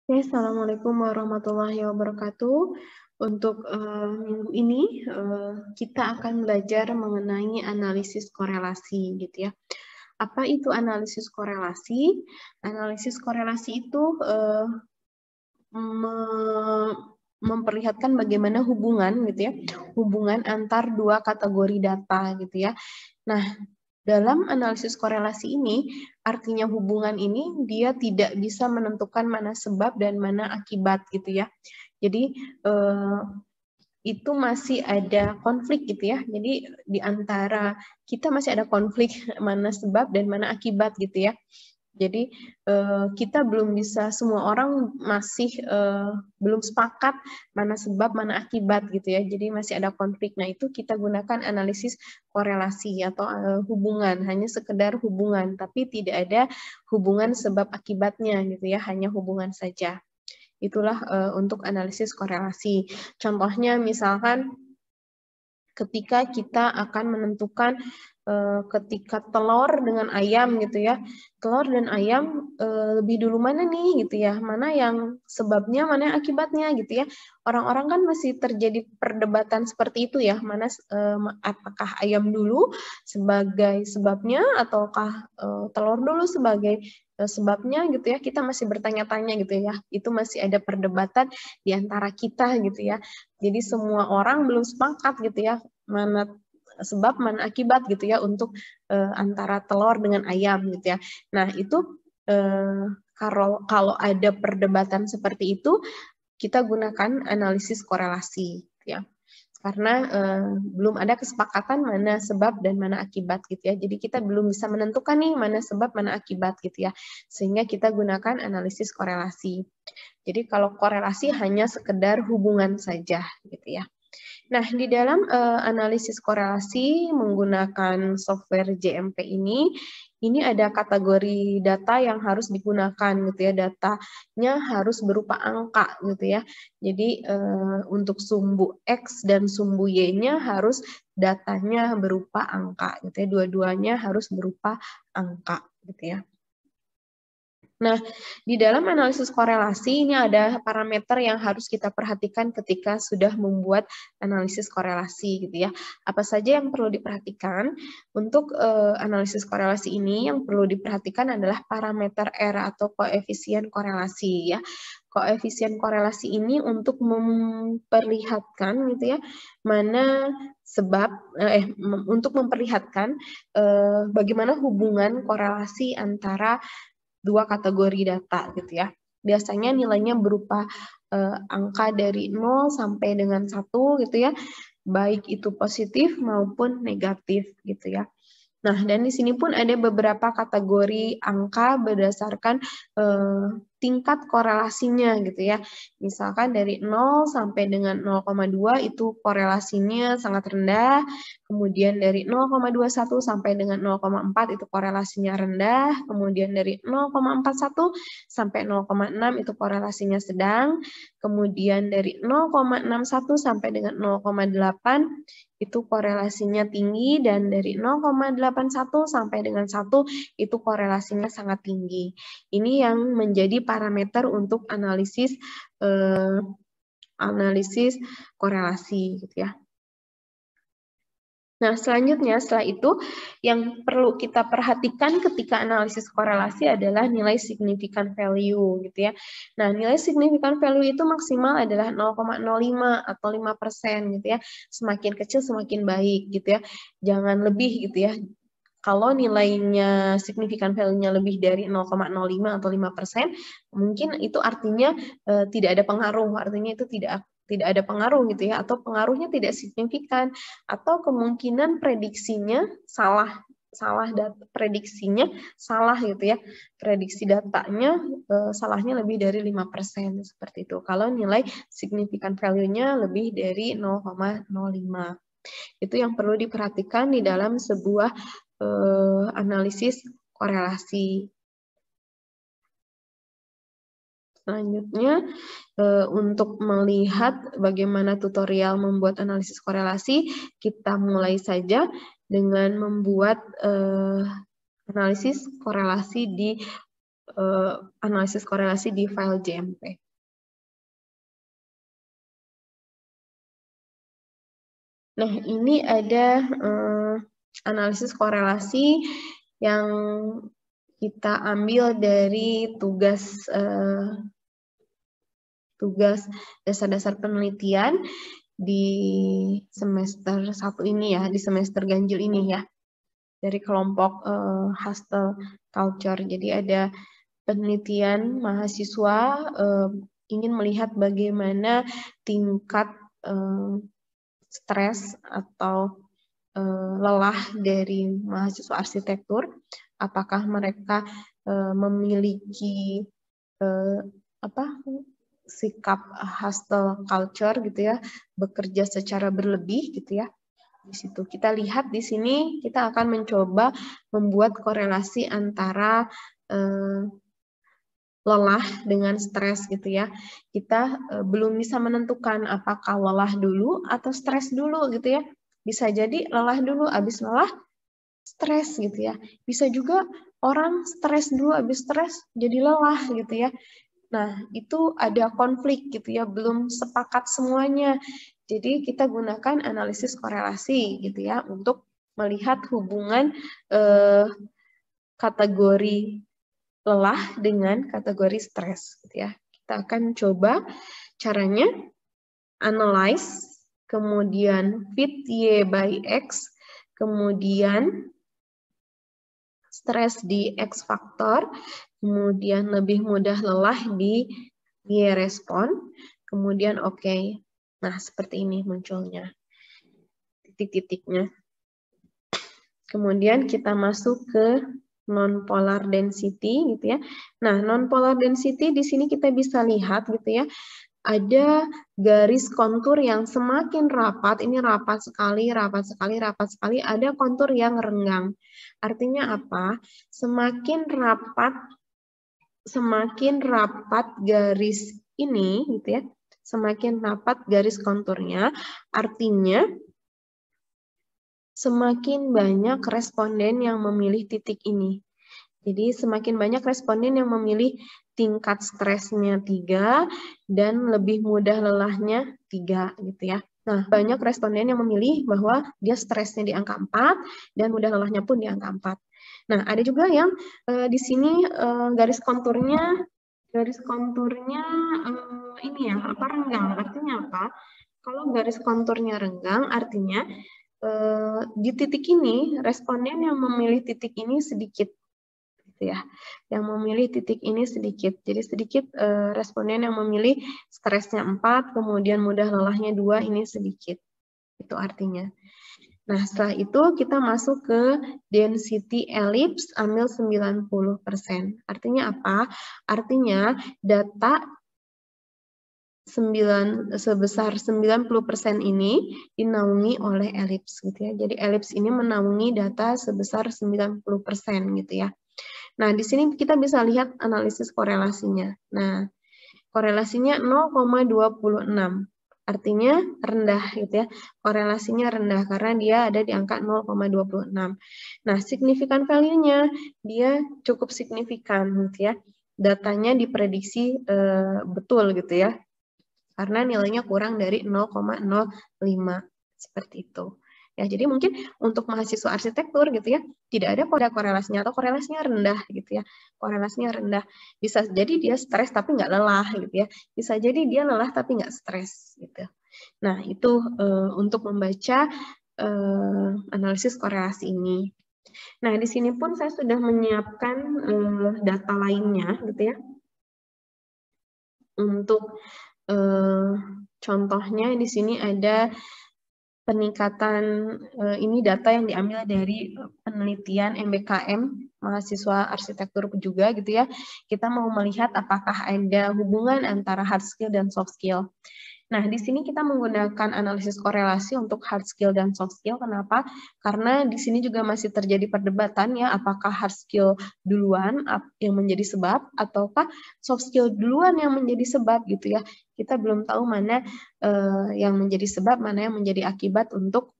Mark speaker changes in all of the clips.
Speaker 1: Oke, Assalamualaikum warahmatullahi wabarakatuh. Untuk minggu ini kita akan belajar mengenai analisis korelasi, gitu ya. Apa itu analisis korelasi? Analisis korelasi itu memperlihatkan bagaimana hubungan, gitu ya, hubungan antar dua kategori data, gitu ya. Nah, dalam analisis korelasi ini, artinya hubungan ini dia tidak bisa menentukan mana sebab dan mana akibat gitu ya. Jadi itu masih ada konflik gitu ya. Jadi di antara kita masih ada konflik mana sebab dan mana akibat gitu ya. Jadi kita belum bisa, semua orang masih belum sepakat mana sebab, mana akibat gitu ya. Jadi masih ada konflik. Nah itu kita gunakan analisis korelasi atau hubungan, hanya sekedar hubungan, tapi tidak ada hubungan sebab akibatnya gitu ya, hanya hubungan saja. Itulah untuk analisis korelasi. Contohnya misalkan ketika kita akan menentukan ketika telur dengan ayam gitu ya, telur dan ayam lebih dulu mana nih gitu ya, mana yang sebabnya, mana yang akibatnya gitu ya. Orang-orang kan masih terjadi perdebatan seperti itu ya, mana apakah ayam dulu sebagai sebabnya ataukah telur dulu sebagai sebabnya gitu ya. Kita masih bertanya-tanya gitu ya, itu masih ada perdebatan di antara kita gitu ya. Jadi semua orang belum sepakat gitu ya, mana sebab mana akibat gitu ya untuk antara telur dengan ayam gitu ya. Nah itu kalau ada perdebatan seperti itu, kita gunakan analisis korelasi gitu ya. Karena belum ada kesepakatan mana sebab dan mana akibat gitu ya. Jadi kita belum bisa menentukan nih mana sebab mana akibat gitu ya. Sehingga kita gunakan analisis korelasi. Jadi kalau korelasi hanya sekedar hubungan saja gitu ya. Nah, di dalam analisis korelasi menggunakan software JMP ini ada kategori data yang harus digunakan gitu ya. Datanya harus berupa angka gitu ya. Jadi untuk sumbu X dan sumbu Y-nya harus datanya berupa angka gitu ya. Dua-duanya harus berupa angka gitu ya. Nah, di dalam analisis korelasi ini ada parameter yang harus kita perhatikan ketika sudah membuat analisis korelasi gitu ya. Apa saja yang perlu diperhatikan? Untuk analisis korelasi ini yang perlu diperhatikan adalah parameter R atau koefisien korelasi ya. Koefisien korelasi ini untuk memperlihatkan gitu ya, mana sebab untuk memperlihatkan bagaimana hubungan korelasi antara dua kategori data gitu ya. Biasanya nilainya berupa angka dari 0 sampai dengan 1 gitu ya. Baik itu positif maupun negatif gitu ya. Nah, dan di sini pun ada beberapa kategori angka berdasarkan tingkat korelasinya gitu ya. Misalkan dari 0 sampai dengan 0,2 itu korelasinya sangat rendah, kemudian dari 0,21 sampai dengan 0,4 itu korelasinya rendah, kemudian dari 0,41 sampai 0,6 itu korelasinya sedang, kemudian dari 0,61 sampai dengan 0,8 itu korelasinya tinggi, dan dari 0,81 sampai dengan 1 itu korelasinya sangat tinggi. Ini yang menjadi parameter untuk analisis korelasi gitu ya. Nah, selanjutnya setelah itu yang perlu kita perhatikan ketika analisis korelasi adalah nilai significant value gitu ya. Nah, nilai significant value itu maksimal adalah 0,05 atau 5% gitu ya. Semakin kecil semakin baik gitu ya. Jangan lebih gitu ya. Kalau nilainya significant value-nya lebih dari 0,05 atau 5%, mungkin itu artinya tidak ada pengaruh, artinya itu tidak ada pengaruh gitu ya, atau pengaruhnya tidak signifikan, atau kemungkinan prediksinya salah prediksinya salah gitu ya, prediksi datanya salahnya lebih dari 5% seperti itu. Kalau nilai significant value-nya lebih dari 0,05. Itu yang perlu diperhatikan di dalam sebuah analisis korelasi. Selanjutnya, untuk melihat bagaimana tutorial membuat analisis korelasi, kita mulai saja dengan membuat analisis korelasi di analisis korelasi di file JMP. Nah, ini ada analisis korelasi yang kita ambil dari tugas dasar-dasar penelitian di semester 1 ini ya, di semester ganjil ini ya, dari kelompok hustle culture. Jadi ada penelitian mahasiswa ingin melihat bagaimana tingkat stres atau lelah dari mahasiswa arsitektur, apakah mereka memiliki sikap hustle culture gitu ya, bekerja secara berlebih gitu ya. Di situ kita lihat di sini kita akan mencoba membuat korelasi antara lelah dengan stres gitu ya. Kita belum bisa menentukan apakah lelah dulu atau stres dulu gitu ya. Bisa jadi lelah dulu, habis lelah stres gitu ya. Bisa juga orang stres dulu, habis stres jadi lelah gitu ya. Nah, itu ada konflik gitu ya, belum sepakat semuanya. Jadi kita gunakan analisis korelasi gitu ya untuk melihat hubungan kategori lelah dengan kategori stres gitu ya. Kita akan coba caranya analyze, kemudian fit Y by X, kemudian stres di X faktor, kemudian lebih mudah lelah di Y respon, kemudian oke. Nah, seperti ini munculnya titik-titiknya. Kemudian kita masuk ke non-polar density gitu ya. Nah, non-polar density di sini kita bisa lihat gitu ya. Ada garis kontur yang semakin rapat, ini rapat sekali, rapat sekali, rapat sekali, ada kontur yang renggang. Artinya apa? Semakin rapat garis ini gitu ya. Semakin rapat garis konturnya, artinya semakin banyak responden yang memilih titik ini. Jadi semakin banyak responden yang memilih tingkat stresnya 3 dan lebih mudah lelahnya 3 gitu ya. Nah, banyak responden yang memilih bahwa dia stresnya di angka 4 dan mudah lelahnya pun di angka 4. Nah, ada juga yang di sini garis konturnya ini ya, renggang. Artinya apa? Kalau garis konturnya renggang artinya di titik ini responden yang memilih titik ini sedikit gitu ya. Yang memilih titik ini sedikit. Jadi sedikit responden yang memilih stresnya 4, kemudian mudah lelahnya 2, ini sedikit. Itu artinya. Nah, setelah itu kita masuk ke density ellipse, ambil 90%. Artinya apa? Artinya data sebesar 90% ini dinaungi oleh elips gitu ya. Jadi elips ini menaungi data sebesar 90% gitu ya. Nah, di sini kita bisa lihat analisis korelasinya. Nah, korelasinya 0,26. Artinya rendah gitu ya. Korelasinya rendah karena dia ada di angka 0,26. Nah, signifikan value-nya dia cukup signifikan gitu ya. Datanya diprediksi betul gitu ya. Karena nilainya kurang dari 0,05 seperti itu. Ya, jadi mungkin untuk mahasiswa arsitektur gitu ya, tidak ada korelasinya atau korelasinya rendah gitu ya. Korelasinya rendah. Bisa jadi dia stres tapi nggak lelah gitu ya. Bisa jadi dia lelah tapi nggak stres gitu. Nah, itu untuk membaca analisis korelasi ini. Nah, di sini pun saya sudah menyiapkan data lainnya gitu ya. Untuk contohnya di sini ada peningkatan, ini data yang diambil dari penelitian MBKM mahasiswa arsitektur juga gitu ya. Kita mau melihat apakah ada hubungan antara hard skill dan soft skill. Nah, di sini kita menggunakan analisis korelasi untuk hard skill dan soft skill. Kenapa? Karena di sini juga masih terjadi perdebatan ya, apakah hard skill duluan yang menjadi sebab, ataukah soft skill duluan yang menjadi sebab gitu ya. Kita belum tahu mana yang menjadi sebab, mana yang menjadi akibat untuk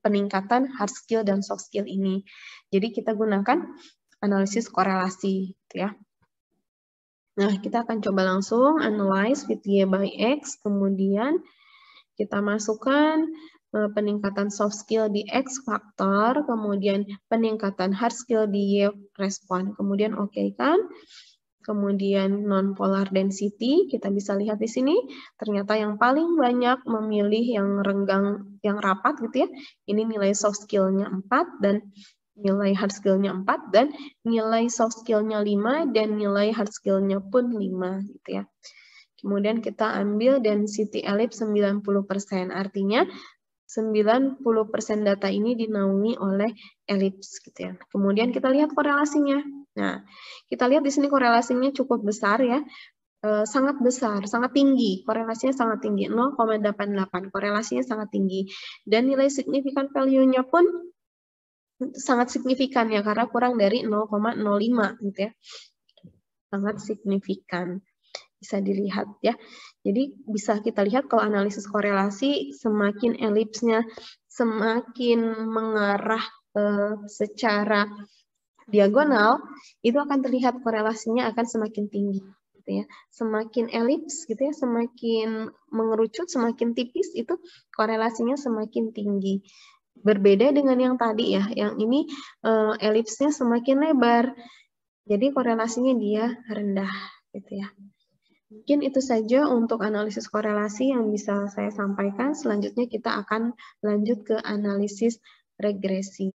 Speaker 1: peningkatan hard skill dan soft skill ini. Jadi kita gunakan analisis korelasi, gitu ya. Nah, kita akan coba langsung analyze with Y by X, kemudian kita masukkan peningkatan soft skill di X faktor, kemudian peningkatan hard skill di Y respon, kemudian oke kan? Kemudian non-polar density, kita bisa lihat di sini, ternyata yang paling banyak memilih yang renggang, yang rapat gitu ya. Ini nilai soft skill-nya 4 dan nilai hard skill-nya 4 dan nilai soft skill-nya 5 dan nilai hard skill-nya pun 5 gitu ya. Kemudian kita ambil density ellipse 90%, artinya 90% data ini dinaungi oleh elips gitu ya. Kemudian kita lihat korelasinya. Nah, kita lihat di sini korelasinya cukup besar ya. Sangat besar, sangat tinggi. Korelasinya sangat tinggi, 0,88. Korelasinya sangat tinggi. Dan nilai signifikan value-nya pun sangat signifikan ya, karena kurang dari 0,05 gitu ya. Sangat signifikan. Bisa dilihat ya. Jadi bisa kita lihat kalau analisis korelasi semakin elipsnya semakin mengarah secara diagonal, itu akan terlihat korelasinya akan semakin tinggi gitu ya. Semakin elips gitu ya, semakin mengerucut, semakin tipis itu korelasinya semakin tinggi. Berbeda dengan yang tadi ya, yang ini elipsnya semakin lebar. Jadi korelasinya dia rendah gitu ya. Mungkin itu saja untuk analisis korelasi yang bisa saya sampaikan. Selanjutnya kita akan lanjut ke analisis regresi.